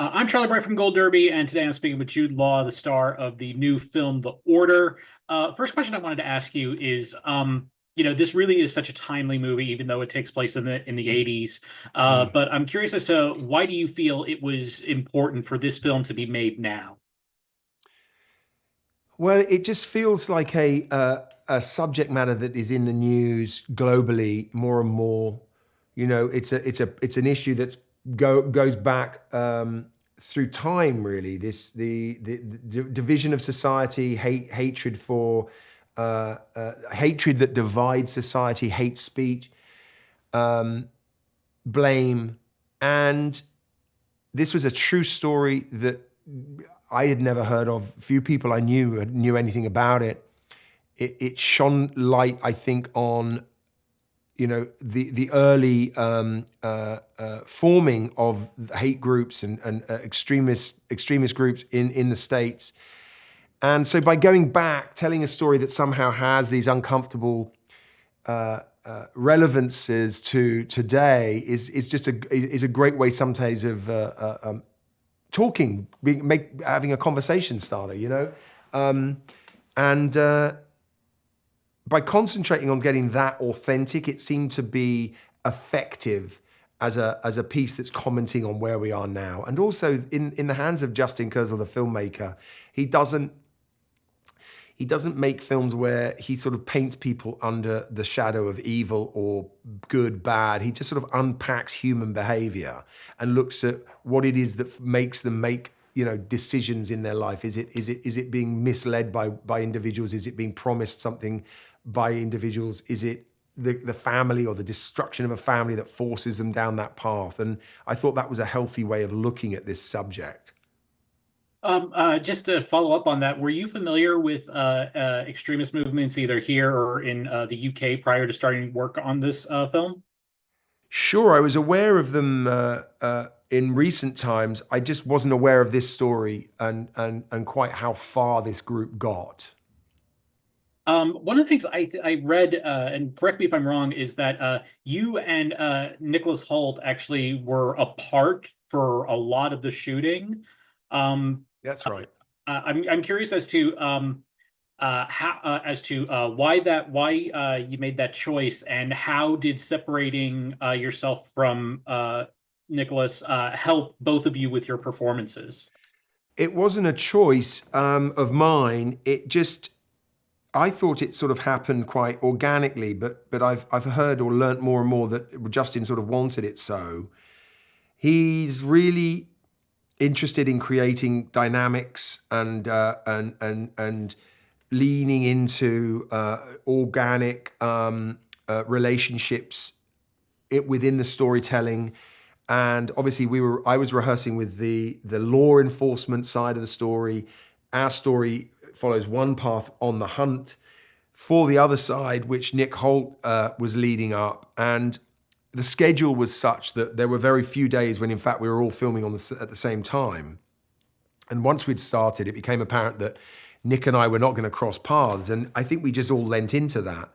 I'm Charlie Bright from Gold Derby, and today I'm speaking with Jude Law, the star of the new film The Order. First question I wanted to ask you is, this really is such a timely movie, even though it takes place in the 80s. Mm. But I'm curious as to why do you feel it was important for this film to be made now? Well, it just feels like a subject matter that is in the news globally more and more. It's an issue that's goes back through time. Really, the division of society, hatred for hatred that divides society, hate speech, blame, and this was a true story that I had never heard of. Few people I knew anything about it. It shone light, I think, on the early forming of hate groups and extremist groups in the States. And so by going back, telling a story that somehow has these uncomfortable relevances to today is a great way sometimes of talking, having a conversation starter, and by concentrating on getting that authentic, it seemed to be effective as a piece that's commenting on where we are now. And also in the hands of Justin Kurzel, the filmmaker, he doesn't make films where he sort of paints people under the shadow of evil or good, bad. He just sort of unpacks human behavior and looks at what it is that makes them make decisions in their life. Is it being misled by individuals? Is it being promised something by individuals? Is it the family or the destruction of a family that forces them down that path? And I thought that was a healthy way of looking at this subject. Just to follow up on that, were you familiar with extremist movements either here or in the UK prior to starting work on this film? Sure, I was aware of them in recent times. I just wasn't aware of this story and quite how far this group got. One of the things I read, and correct me if I'm wrong, is that you and Nicholas Hoult actually were apart for a lot of the shooting. Um, That's right. I'm curious as to how as to why you made that choice, and how did separating yourself from Nicholas help both of you with your performances? It wasn't a choice of mine. I thought it sort of happened quite organically, but I've heard or learnt more and more that Justin sort of wanted it so. He's really interested in creating dynamics and leaning into organic relationships within the storytelling. And obviously, I was rehearsing with the law enforcement side of the story. Our story follows one path on the hunt for the other side, which Nick Holt was leading up. And the schedule was such that there were very few days when, in fact, we were all filming at the same time. And once we'd started, it became apparent that Nick and I were not going to cross paths. And I think we just all lent into that.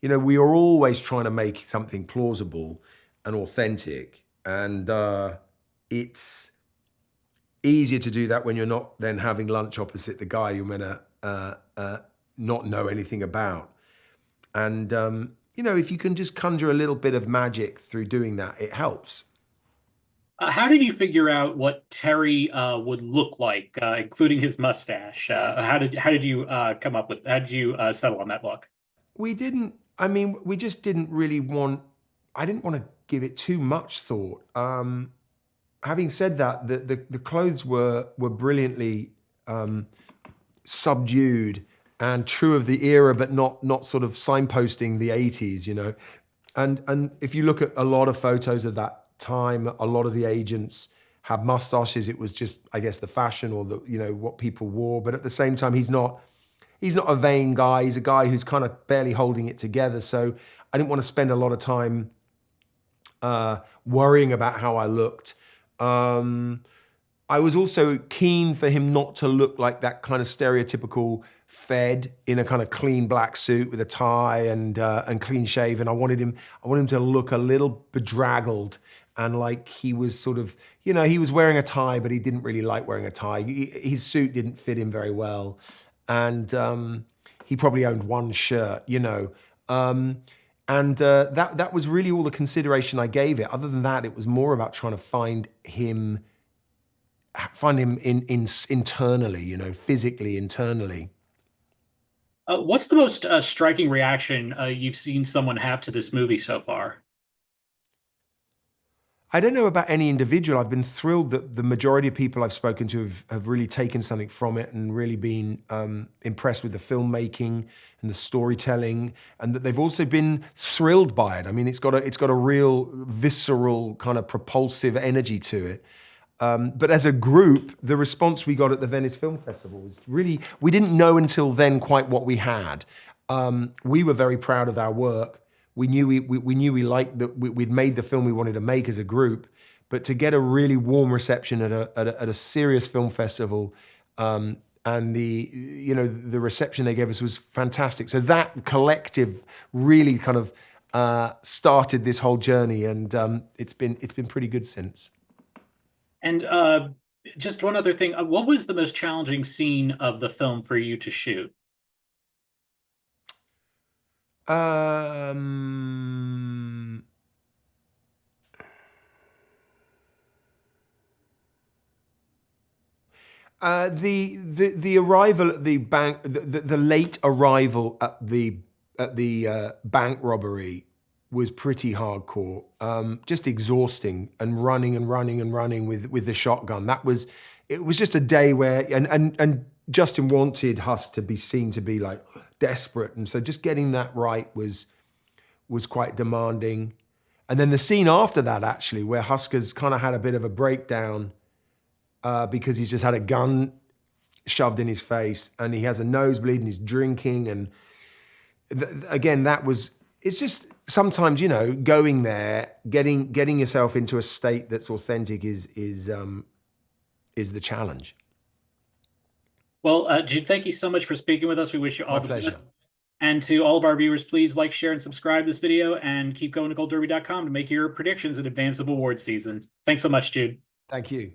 We are always trying to make something plausible and authentic. And it's easier to do that when you're not then having lunch opposite the guy you're going to not know anything about. And, if you can just conjure a little bit of magic through doing that, it helps. How did you figure out what Terry would look like, including his mustache? How did you come up with? How did you settle on that look? We didn't, I mean, we just didn't really I didn't want to give it too much thought. Having said that, the clothes were brilliantly subdued and true of the era, but not sort of signposting the 80s. And if you look at a lot of photos of that time, a lot of the agents had mustaches. It was just, I guess, the fashion or what people wore. But at the same time, he's not a vain guy. He's a guy who's kind of barely holding it together. So I didn't want to spend a lot of time worrying about how I looked. I was also keen for him not to look like that kind of stereotypical Fed in a kind of clean black suit with a tie and clean shaven. I wanted him to look a little bedraggled and like he was sort of, he was wearing a tie, but he didn't really like wearing a tie. His suit didn't fit him very well, and he probably owned one shirt, and that was really all the consideration I gave it. Other than that, it was more about trying to find him internally, physically internally. What's the most striking reaction you've seen someone have to this movie so far? I don't know about any individual. I've been thrilled that the majority of people I've spoken to have really taken something from it and really been impressed with the filmmaking and the storytelling, and that they've also been thrilled by it. I mean, it's got a real visceral kind of propulsive energy to it. But as a group, the response we got at the Venice Film Festival was really, we didn't know until then quite what we had. We were very proud of our work. We knew we liked that we'd made the film we wanted to make as a group, but to get a really warm reception at a serious film festival, and the reception they gave us was fantastic. So that collective really kind of started this whole journey, and it's been pretty good since. And just one other thing, what was the most challenging scene of the film for you to shoot? Um, the arrival at the bank, the late arrival at the bank robbery was pretty hardcore. Just exhausting, and running and running and running with the shotgun. It was just a day where, and Justin wanted Husk to be seen to be like desperate, and so just getting that right was quite demanding. And then the scene after that, actually, where Husker's kind of had a bit of a breakdown because he's just had a gun shoved in his face, and he has a nosebleed, and he's drinking, and again, it's just sometimes, going there, getting yourself into a state that's authentic is the challenge. Well, Jude, thank you so much for speaking with us. We wish you all My the best. pleasure. And to all of our viewers, please like, share, and subscribe this video, and keep going to goldderby.com to make your predictions in advance of award season. Thanks so much, Jude. Thank you.